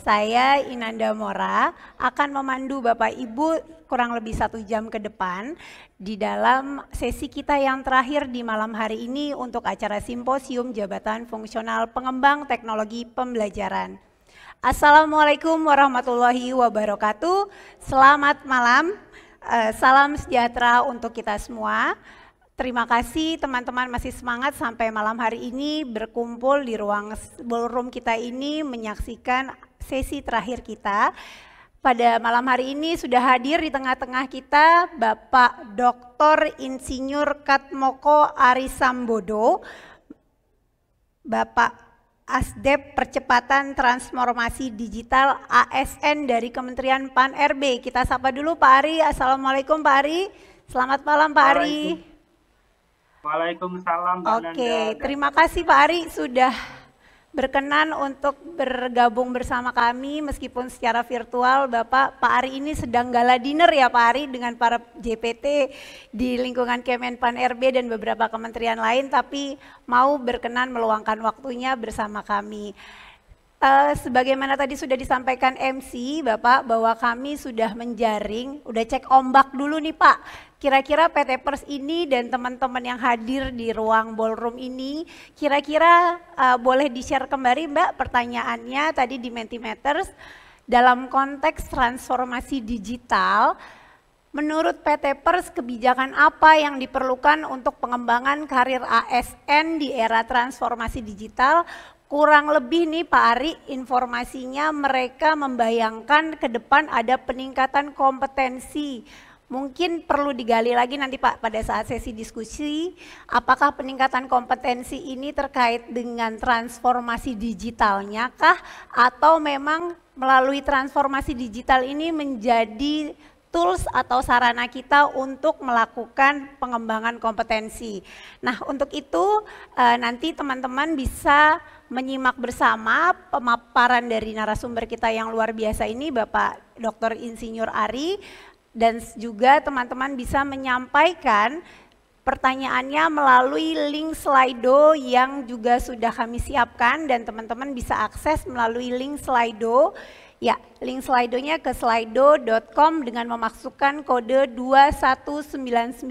saya Inanda Mora akan memandu Bapak Ibu kurang lebih 1 jam ke depan di dalam sesi kita yang terakhir di malam hari ini untuk acara Simposium Jabatan Fungsional Pengembang Teknologi Pembelajaran. Assalamualaikum warahmatullahi wabarakatuh. Selamat malam, salam sejahtera untuk kita semua. Terima kasih teman-teman masih semangat sampai malam hari ini berkumpul di ruang ballroom kita ini menyaksikan sesi terakhir kita. Pada malam hari ini sudah hadir di tengah-tengah kita Bapak Dr. Insinyur Katmoko Arisambodo, Bapak Asdep Percepatan Transformasi Digital ASN dari Kementerian Pan-RB. Kita sapa dulu Pak Ari. Assalamualaikum Pak Ari. Selamat malam Pak Ari. Waalaikumsalam Pak Nanda. Oke, terima kasih Pak Ari sudah berkenan untuk bergabung bersama kami meskipun secara virtual. Pak Ari ini sedang gala dinner ya Pak Ari dengan para JPT di lingkungan Kemenpan RB dan beberapa kementerian lain, tapi mau berkenan meluangkan waktunya bersama kami. Sebagaimana tadi sudah disampaikan MC Bapak bahwa kami sudah menjaring, udah cek ombak dulu nih Pak. Kira-kira PT Pers ini dan teman-teman yang hadir di ruang ballroom ini kira-kira boleh di-share kembali Mbak pertanyaannya tadi di Mentimeters dalam konteks transformasi digital. Menurut PT Pers kebijakan apa yang diperlukan untuk pengembangan karir ASN di era transformasi digital? Kurang lebih nih Pak Ari, informasinya mereka membayangkan ke depan ada peningkatan kompetensi. Mungkin perlu digali lagi nanti Pak pada saat sesi diskusi, apakah peningkatan kompetensi ini terkait dengan transformasi digitalnya kah? Atau memang melalui transformasi digital ini menjadi tools atau sarana kita untuk melakukan pengembangan kompetensi. Nah untuk itu nanti teman-teman bisa menyimak bersama pemaparan dari narasumber kita yang luar biasa ini Bapak Dr. Insinyur Ari, dan juga teman-teman bisa menyampaikan pertanyaannya melalui link Slido yang juga sudah kami siapkan dan teman-teman bisa akses melalui link Slido. Ya, link Slido-nya ke slido.com dengan memasukkan kode 2199522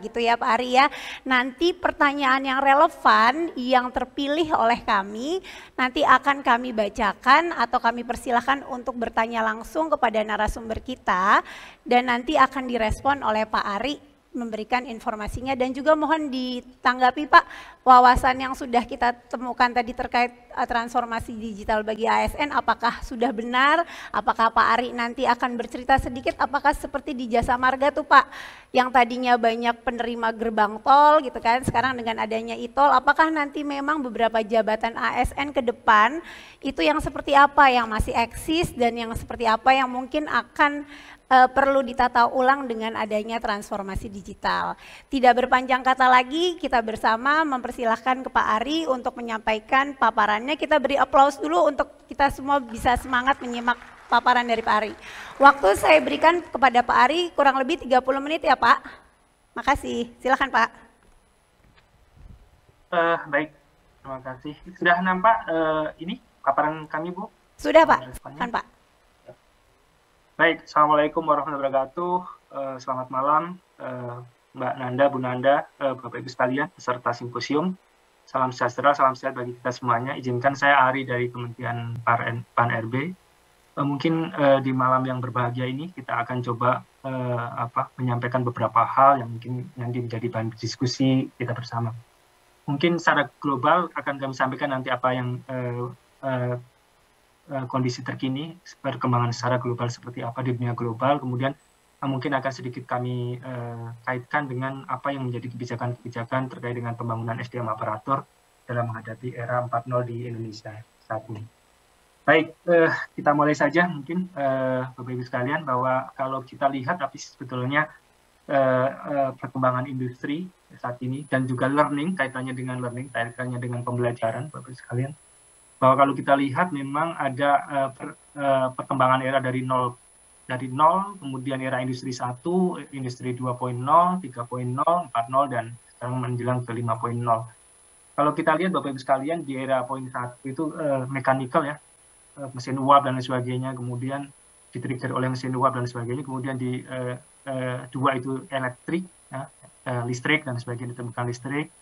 gitu ya Pak Ari ya. Nanti pertanyaan yang relevan yang terpilih oleh kami nanti akan kami bacakan atau kami persilahkan untuk bertanya langsung kepada narasumber kita dan nanti akan direspon oleh Pak Ari memberikan informasinya, dan juga mohon ditanggapi Pak wawasan yang sudah kita temukan tadi terkait transformasi digital bagi ASN, apakah sudah benar, apakah Pak Ari nanti akan bercerita sedikit apakah seperti di Jasa Marga tuh Pak yang tadinya banyak penerima gerbang tol gitu kan, sekarang dengan adanya e-tol apakah nanti memang beberapa jabatan ASN ke depan itu yang seperti apa yang masih eksis dan yang seperti apa yang mungkin akan perlu ditata ulang dengan adanya transformasi digital. Tidak berpanjang kata lagi, kita bersama mempersilahkan ke Pak Ari untuk menyampaikan paparannya. Kita beri aplaus dulu untuk kita semua bisa semangat menyimak paparan dari Pak Ari. Waktu saya berikan kepada Pak Ari kurang lebih 30 menit ya Pak. Makasih, silakan Pak. Baik, terima kasih. Sudah nampak ini paparan kami Bu? Sudah Pak, kan Pak. Baik, Assalamualaikum warahmatullahi wabarakatuh. Selamat malam Mbak Nanda, Bu Nanda, Bapak Ibu sekalian, peserta simposium. Salam sejahtera, salam sehat bagi kita semuanya. Izinkan saya Ari dari Kementerian Pan-RB. Mungkin di malam yang berbahagia ini kita akan coba menyampaikan beberapa hal yang mungkin nanti menjadi bahan diskusi kita bersama. Mungkin secara global akan kami sampaikan nanti apa yang kondisi terkini, perkembangan secara global seperti apa di dunia global, kemudian mungkin akan sedikit kami kaitkan dengan apa yang menjadi kebijakan-kebijakan terkait dengan pembangunan SDM aparatur dalam menghadapi era 4.0 di Indonesia saat ini. Baik, kita mulai saja mungkin Bapak Ibu sekalian, bahwa kalau kita lihat tapi sebetulnya perkembangan industri saat ini dan juga learning, kaitannya dengan pembelajaran Bapak Ibu sekalian, bahwa kalau kita lihat memang ada perkembangan era dari nol, kemudian era industri 1, industri 2.0, 3.0, 4.0, dan sekarang menjelang ke 5.0. Kalau kita lihat Bapak Ibu sekalian di era poin 1 itu mechanical ya, mesin uap dan lain sebagainya, kemudian di-trigger oleh mesin uap dan sebagainya, kemudian di dua itu elektrik, ya, listrik dan sebagainya, ditemukan listrik.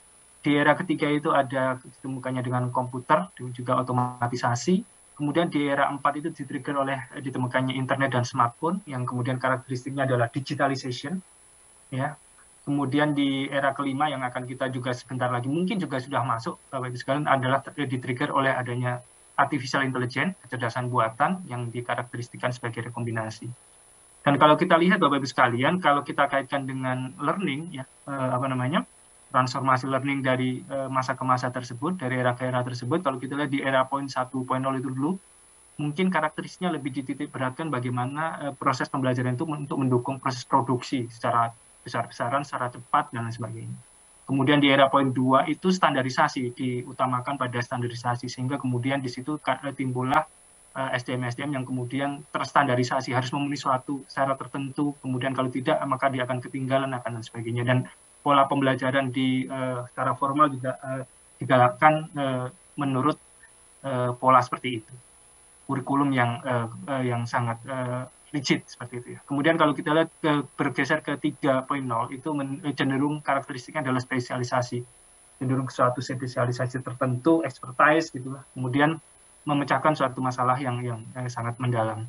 Di era ketiga itu ada ditemukannya dengan komputer dan juga otomatisasi. Kemudian di era 4 itu di-trigger oleh ditemukannya internet dan smartphone yang kemudian karakteristiknya adalah digitalization, ya. Kemudian di era kelima yang akan kita juga sebentar lagi mungkin juga sudah masuk, Bapak Ibu sekalian, adalah di-trigger oleh adanya artificial intelligence, kecerdasan buatan yang dikarakteristikan sebagai rekombinasi. Dan kalau kita lihat Bapak Ibu sekalian, kalau kita kaitkan dengan learning, ya, transformasi learning dari masa ke masa tersebut, dari era ke era tersebut, kalau kita lihat di era 1.0 itu dulu, mungkin karakteristiknya lebih dititik beratkan bagaimana proses pembelajaran itu untuk mendukung proses produksi secara besar-besaran, secara cepat, dan lain sebagainya. Kemudian di era poin 2 itu standarisasi, diutamakan pada standarisasi, sehingga kemudian di situ timbullah SDM-SDM yang kemudian terstandarisasi, harus memenuhi suatu syarat tertentu, kemudian kalau tidak maka dia akan ketinggalan, dan sebagainya. Dan pola pembelajaran di secara formal juga digalakkan menurut pola seperti itu, kurikulum yang sangat rigid seperti itu, ya. Kemudian kalau kita lihat bergeser ke 3.0 itu cenderung karakteristiknya adalah spesialisasi, cenderung ke suatu spesialisasi tertentu, expertise gitulah. Kemudian memecahkan suatu masalah yang sangat mendalam.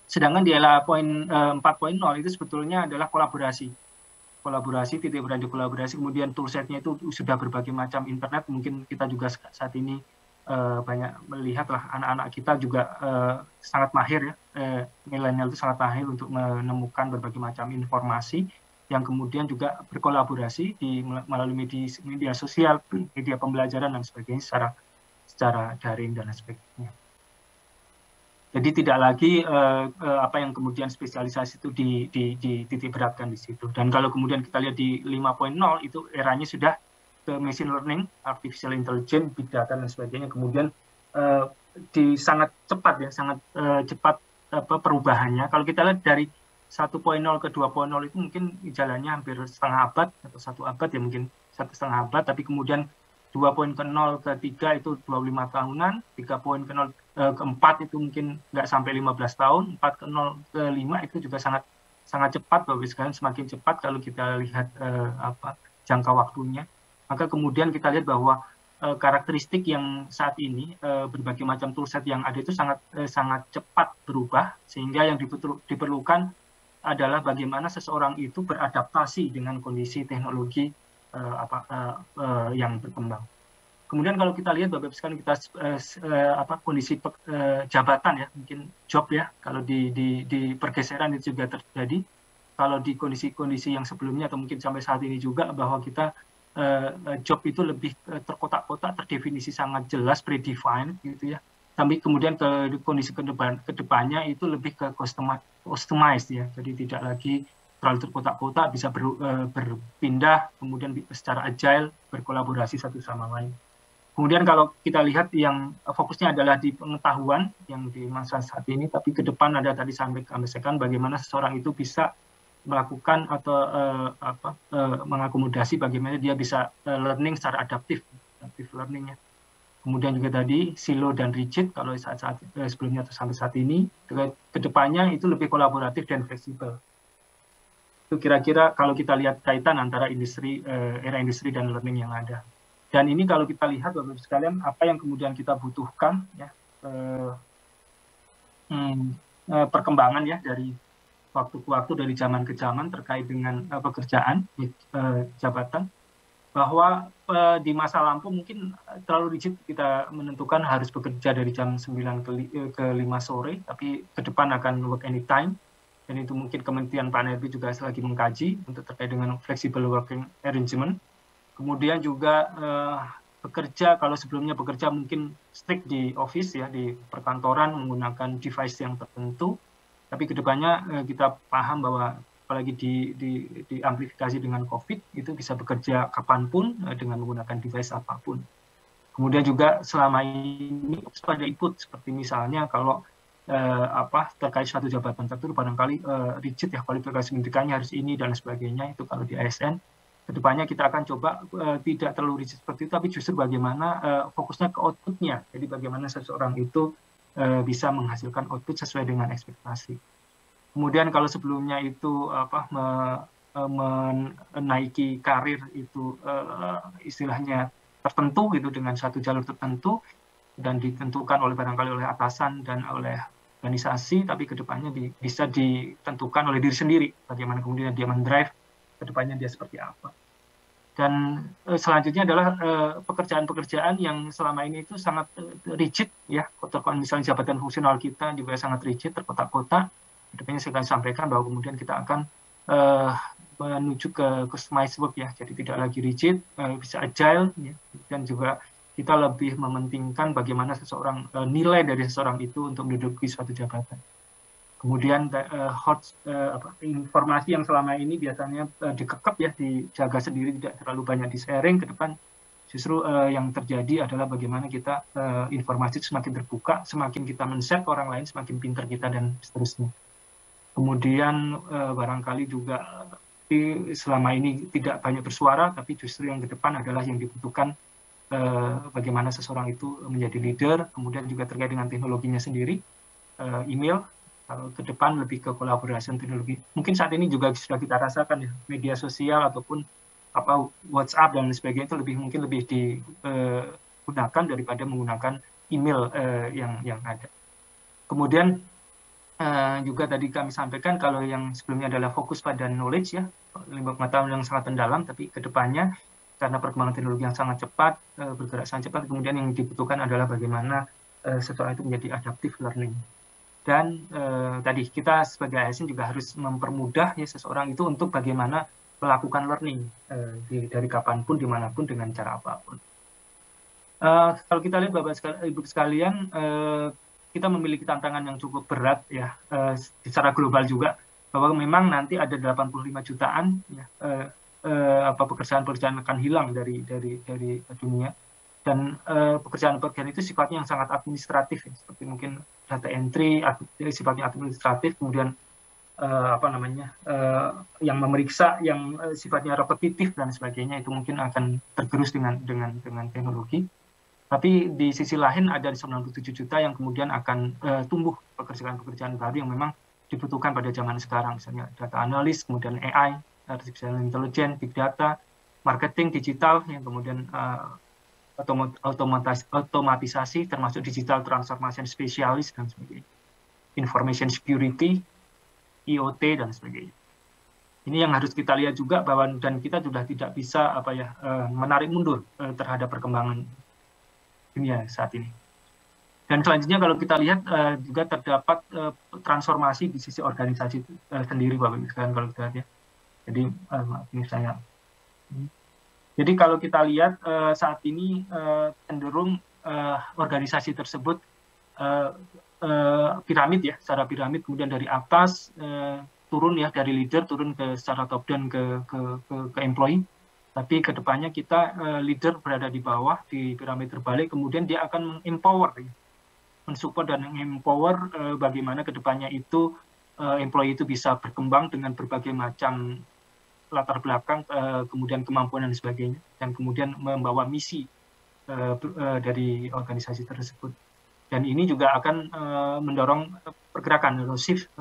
Sedangkan di era 4.0 itu sebetulnya adalah kolaborasi, titik berat di kolaborasi. Kemudian toolsetnya itu sudah berbagai macam, internet. Mungkin kita juga saat ini banyak melihatlah anak-anak kita juga sangat mahir, ya, milenial itu sangat mahir untuk menemukan berbagai macam informasi yang kemudian juga berkolaborasi melalui media sosial, media pembelajaran dan sebagainya secara daring dan sebagainya. Jadi tidak lagi apa yang kemudian spesialisasi itu dititik beratkan di situ. Dan kalau kemudian kita lihat di 5.0 itu eranya sudah ke machine learning, artificial intelligence, big data dan sebagainya. Kemudian sangat cepat, ya, sangat cepat perubahannya. Kalau kita lihat dari 1.0 ke 2.0 itu mungkin jalannya hampir setengah abad atau 1 abad, ya, mungkin 1,5 abad, tapi kemudian 2.0 ke 3 itu 25 tahunan, 3.0 ke 4 itu mungkin nggak sampai 15 tahun, 4.0 ke 5 itu juga sangat cepat, Bapak Ibu sekalian, semakin cepat kalau kita lihat jangka waktunya. Maka kemudian kita lihat bahwa karakteristik yang saat ini berbagai macam toolset yang ada itu sangat cepat berubah, sehingga yang diperlukan adalah bagaimana seseorang itu beradaptasi dengan kondisi teknologi yang berkembang. Kemudian kalau kita lihat Bapak Ibu sekalian, kita kondisi jabatan, ya, mungkin job, ya, kalau di pergeseran itu juga terjadi. Kalau di kondisi-kondisi yang sebelumnya atau mungkin sampai saat ini juga, bahwa kita job itu lebih terkotak-kotak, terdefinisi sangat jelas, predefined gitu, ya. Tapi kemudian ke kondisi kedepannya itu lebih ke customized, ya. Jadi tidak lagi terlalu terkotak-kotak, bisa berpindah, kemudian secara agile berkolaborasi satu sama lain. Kemudian kalau kita lihat yang fokusnya adalah di pengetahuan yang di masa saat ini, tapi ke depan ada tadi sampaikan bagaimana seseorang itu bisa melakukan atau mengakomodasi bagaimana dia bisa learning secara adaptif learning-nya. Kemudian juga tadi silo dan rigid kalau saat sebelumnya atau sampai saat ini, ke depannya itu lebih kolaboratif dan fleksibel. Itu kira-kira kalau kita lihat kaitan antara era industri dan learning yang ada. Dan ini kalau kita lihat Bapak Ibu sekalian, apa yang kemudian kita butuhkan, ya, perkembangan, ya, dari waktu ke waktu, dari zaman ke zaman terkait dengan pekerjaan jabatan, bahwa di masa lampau mungkin terlalu rigid kita menentukan harus bekerja dari jam 9 ke 5 sore, tapi ke depan akan work anytime. Dan itu mungkin Kementerian PANRB juga lagi mengkaji untuk terkait dengan flexible working arrangement. Kemudian juga bekerja, kalau sebelumnya bekerja mungkin strict di office, ya, di perkantoran menggunakan device yang tertentu, tapi kedepannya kita paham bahwa apalagi diamplifikasi dengan COVID, itu bisa bekerja kapanpun dengan menggunakan device apapun. Kemudian juga selama ini pada ikut, seperti misalnya kalau terkait suatu jabatan tertentu barangkali rigid, ya, kualifikasi pendidikannya harus ini dan sebagainya. Itu kalau di ASN. Kedepannya kita akan coba tidak terlalu rigid seperti itu, tapi justru bagaimana fokusnya ke outputnya. Jadi bagaimana seseorang itu bisa menghasilkan output sesuai dengan ekspektasi. Kemudian kalau sebelumnya itu menaiki karir itu istilahnya tertentu gitu dengan satu jalur tertentu dan ditentukan barangkali oleh atasan dan oleh organisasi, tapi kedepannya bisa ditentukan oleh diri sendiri bagaimana kemudian dia mendrive kedepannya dia seperti apa. Dan selanjutnya adalah pekerjaan-pekerjaan yang selama ini itu sangat rigid ya, misalnya jabatan fungsional kita juga sangat rigid, terkotak-kotak. Kedepannya saya akan sampaikan bahwa kemudian kita akan menuju ke customized work ya, jadi tidak lagi rigid, bisa agile ya, dan juga kita lebih mementingkan bagaimana nilai dari seseorang itu untuk menduduki suatu jabatan. Kemudian informasi yang selama ini biasanya dikekep ya, dijaga sendiri, tidak terlalu banyak di-sharing, ke depan justru yang terjadi adalah bagaimana kita informasi semakin terbuka, semakin kita men-share ke orang lain, semakin pintar kita dan seterusnya. Kemudian barangkali juga selama ini tidak banyak bersuara, tapi justru yang ke depan adalah yang dibutuhkan bagaimana seseorang itu menjadi leader, kemudian juga terkait dengan teknologinya sendiri, email, kalau ke depan lebih ke kolaborasi teknologi. Mungkin saat ini juga sudah kita rasakan ya, media sosial ataupun WhatsApp dan sebagainya itu mungkin lebih digunakan daripada menggunakan email yang ada. Kemudian juga tadi kami sampaikan kalau yang sebelumnya adalah fokus pada knowledge ya, pengetahuan yang sangat mendalam, tapi ke depannya karena perkembangan teknologi yang sangat cepat, bergerak sangat cepat, kemudian yang dibutuhkan adalah bagaimana seseorang itu menjadi adaptive learning. Dan tadi kita sebagai ASN juga harus mempermudah ya seseorang itu untuk bagaimana melakukan learning dari kapanpun, dimanapun, dengan cara apapun. Kalau kita lihat Bapak Ibu sekalian, kita memiliki tantangan yang cukup berat ya, secara global juga, bahwa memang nanti ada 85 jutaan ya, pekerjaan-pekerjaan akan hilang dari dunia, dan pekerjaan-pekerjaan itu sifatnya yang sangat administratif ya, seperti mungkin data entry sifatnya administratif, kemudian yang memeriksa yang sifatnya repetitif dan sebagainya, itu mungkin akan tergerus dengan teknologi. Tapi di sisi lain ada 97 juta yang kemudian akan tumbuh pekerjaan-pekerjaan baru yang memang dibutuhkan pada zaman sekarang, misalnya data analis, kemudian AI, artificial intelligence, big data, marketing, digital, yang kemudian otomatisasi, termasuk digital transformation specialist dan sebagainya, information security, IoT dan sebagainya. Ini yang harus kita lihat juga, bahwa dan kita sudah tidak bisa menarik mundur terhadap perkembangan dunia saat ini. Dan selanjutnya kalau kita lihat juga terdapat transformasi di sisi organisasi sendiri, Bapak Ibu sekalian, kalau kita lihat ya. Jadi ini saya. Jadi kalau kita lihat saat ini cenderung organisasi tersebut piramid ya, secara piramid, kemudian dari atas turun ya, dari leader turun ke secara top down ke employee. Tapi kedepannya kita leader berada di bawah di piramid terbalik, kemudian dia akan empower, mensupport dan empower bagaimana kedepannya itu employee itu bisa berkembang dengan berbagai macam latar belakang, kemudian kemampuan dan sebagainya, dan kemudian membawa misi dari organisasi tersebut. Dan ini juga akan mendorong pergerakan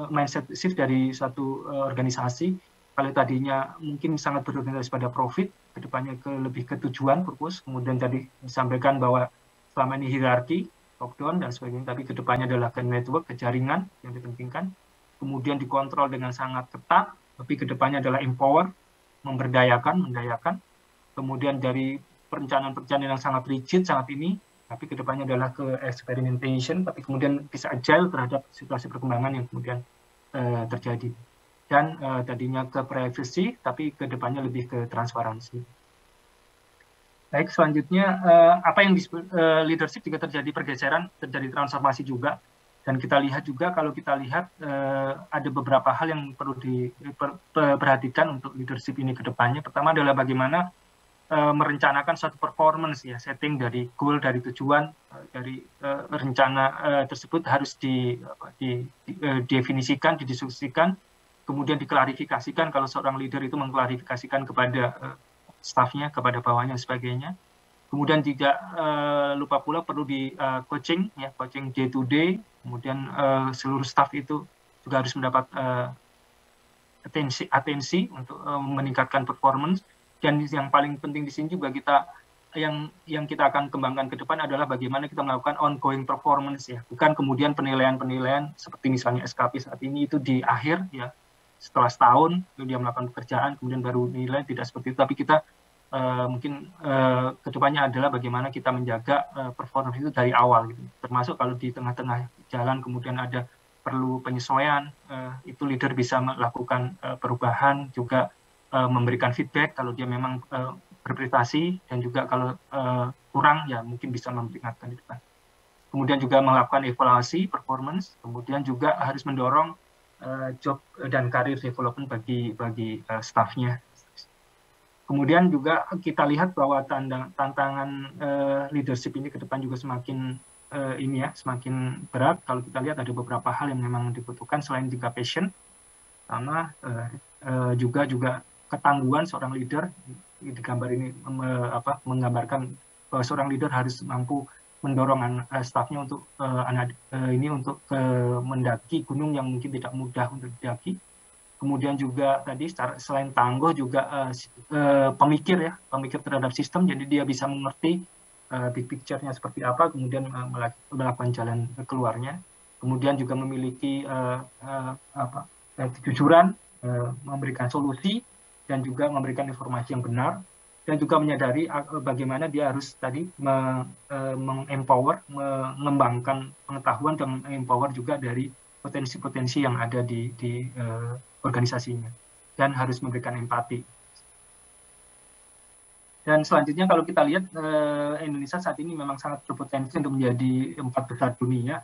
mindset shift dari suatu organisasi. Kalau tadinya mungkin sangat berorientasi pada profit, kedepannya lebih ke tujuan, purpose. Kemudian tadi disampaikan bahwa selama ini hierarki, top down dan sebagainya, tapi kedepannya adalah ke network, ke jaringan yang dipentingkan. Kemudian dikontrol dengan sangat ketat, tapi kedepannya adalah empower, mendayakan. Kemudian dari perencanaan-perencanaan yang sangat rigid saat ini, tapi kedepannya adalah ke experimentation, tapi kemudian bisa agile terhadap situasi perkembangan yang kemudian terjadi. Dan tadinya ke privacy, tapi kedepannya lebih ke transparansi. Baik, selanjutnya apa yang disebut leadership juga terjadi pergeseran, terjadi transformasi juga. Dan kita lihat juga, kalau kita lihat ada beberapa hal yang perlu diperhatikan untuk leadership ini ke depannya. Pertama adalah bagaimana merencanakan suatu performance ya, setting dari goal, dari tujuan, dari rencana tersebut harus didefinisikan, didiskusikan, kemudian diklarifikasikan kalau seorang leader itu mengklarifikasikan kepada stafnya, kepada bawahnya, dan sebagainya. Kemudian tidak lupa pula perlu di coaching, ya, coaching day to day. Kemudian seluruh staff itu juga harus mendapat atensi untuk meningkatkan performance. Dan yang paling penting di sini juga yang kita akan kembangkan ke depan adalah bagaimana kita melakukan ongoing performance, ya, bukan kemudian penilaian seperti misalnya SKP saat ini itu di akhir, ya, setelah setahun dia melakukan pekerjaan kemudian baru nilai, tidak seperti itu, tapi kita mungkin kedepannya adalah bagaimana kita menjaga performance itu dari awal, gitu. Termasuk kalau di tengah-tengah jalan kemudian ada perlu penyesuaian, itu leader bisa melakukan perubahan, juga memberikan feedback kalau dia memang berprestasi, dan juga kalau kurang ya mungkin bisa memperingatkan di depan. Kemudian juga melakukan evaluasi performance, kemudian juga harus mendorong job dan karir development bagi staffnya. Kemudian juga kita lihat bahwa tantangan leadership ini ke depan juga semakin semakin berat. Kalau kita lihat ada beberapa hal yang memang dibutuhkan selain juga passion, sama juga ketangguhan seorang leader. Di gambar ini menggambarkan bahwa seorang leader harus mampu mendorong staffnya untuk untuk mendaki gunung yang mungkin tidak mudah untuk didaki. Kemudian juga tadi selain tangguh juga pemikir terhadap sistem, jadi dia bisa mengerti big picture-nya seperti apa, kemudian melakukan jalan keluarnya. Kemudian juga memiliki kejujuran, memberikan solusi, dan juga memberikan informasi yang benar, dan juga menyadari bagaimana dia harus tadi mengempower, mengembangkan pengetahuan, dan mengempower juga dari potensi-potensi yang ada di organisasinya, dan harus memberikan empati. Dan selanjutnya kalau kita lihat Indonesia saat ini memang sangat berpotensi untuk menjadi 4 besar dunia,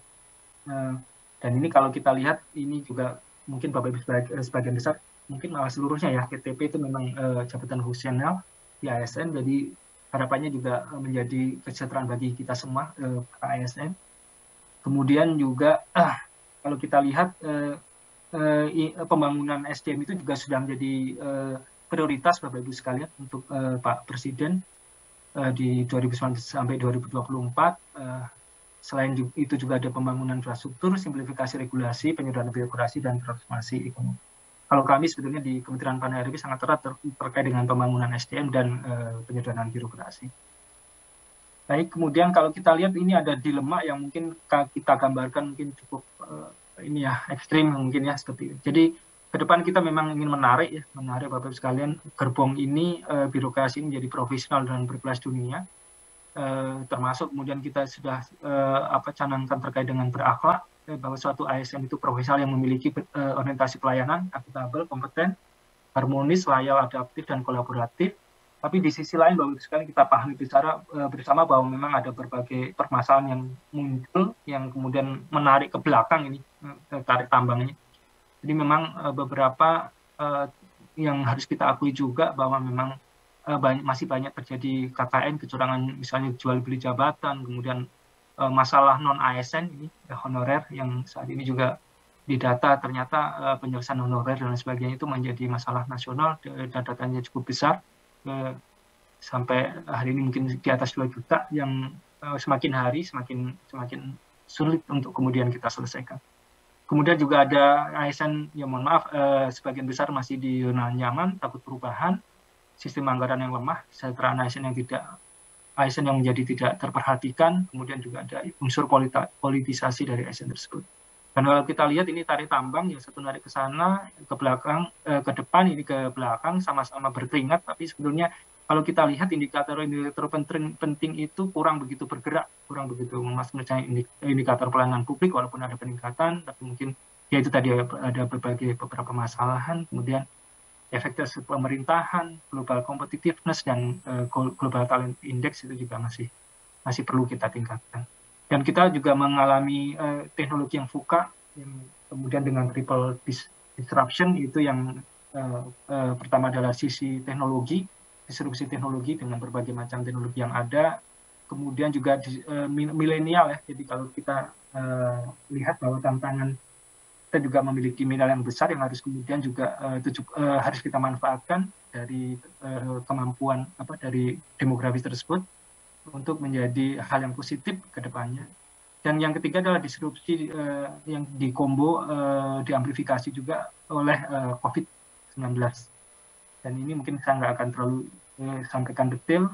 dan ini kalau kita lihat ini juga mungkin Bapak Ibu sebagian besar mungkin malah seluruhnya, ya, KTP itu memang jabatan fungsional di ASN, jadi harapannya juga menjadi kesejahteraan bagi kita semua ASN. Kemudian juga kalau kita lihat pembangunan SDM itu juga sudah menjadi prioritas Bapak Ibu sekalian untuk Pak Presiden di 2019 sampai 2024. Selain itu juga ada pembangunan infrastruktur, simplifikasi regulasi, penyederhanaan birokrasi, dan transformasi ekonomi. Kalau kami sebetulnya di Kementerian PAN-RB sangat erat terkait dengan pembangunan SDM dan penyederhanaan birokrasi. Baik, kemudian kalau kita lihat ini ada dilema yang mungkin kita gambarkan mungkin cukup ekstrim mungkin, ya, seperti itu. Jadi ke depan kita memang ingin menarik Bapak Ibu sekalian gerbong ini, birokrasi ini menjadi profesional dan berkelas dunia, termasuk kemudian kita sudah canangkan terkait dengan berakhlak, bahwa suatu ASN itu profesional yang memiliki orientasi pelayanan, akuntabel, kompeten, harmonis, loyal, adaptif, dan kolaboratif. Tapi di sisi lain Bapak Ibu sekalian kita pahami bersama bahwa memang ada berbagai permasalahan yang muncul yang kemudian menarik ke belakang ini, tarik tambangnya. Jadi memang beberapa yang harus kita akui juga bahwa memang masih banyak terjadi KKN, kecurangan misalnya jual beli jabatan, kemudian masalah non ASN ini honorer yang saat ini juga di data ternyata penyelesaian honorer dan sebagainya itu menjadi masalah nasional, dan datanya cukup besar, sampai hari ini mungkin di atas 2 juta, yang semakin hari semakin sulit untuk kemudian kita selesaikan. Kemudian juga ada ASN yang mohon maaf sebagian besar masih di zona nyaman, takut perubahan, sistem anggaran yang lemah, kesejahteraan ASN yang menjadi tidak terperhatikan, kemudian juga ada unsur politisasi dari ASN tersebut. Dan kalau kita lihat ini tarik tambang, yang satu narik ke sana, ke belakang, ke depan, ini ke belakang, sama-sama berkeringat, tapi sebetulnya kalau kita lihat indikator penting itu kurang begitu bergerak, kurang begitu misalnya indikator pelayanan publik, walaupun ada peningkatan, tapi mungkin ya itu tadi ada beberapa masalahan, kemudian efektivitas pemerintahan, global competitiveness, dan global talent index itu juga masih perlu kita tingkatkan. Dan kita juga mengalami teknologi yang VUCA, yang kemudian dengan triple disruption, itu yang pertama adalah sisi teknologi, disrupsi teknologi dengan berbagai macam teknologi yang ada, kemudian juga milenial, ya. Jadi kalau kita lihat bahwa tantangan kita juga memiliki milenial yang besar yang harus kemudian juga harus kita manfaatkan dari kemampuan dari demografi tersebut. untuk menjadi hal yang positif ke depannya. Dan yang ketiga adalah disrupsi yang dikombo, diamplifikasi juga oleh COVID-19. Dan ini mungkin saya nggak akan terlalu sampaikan detail,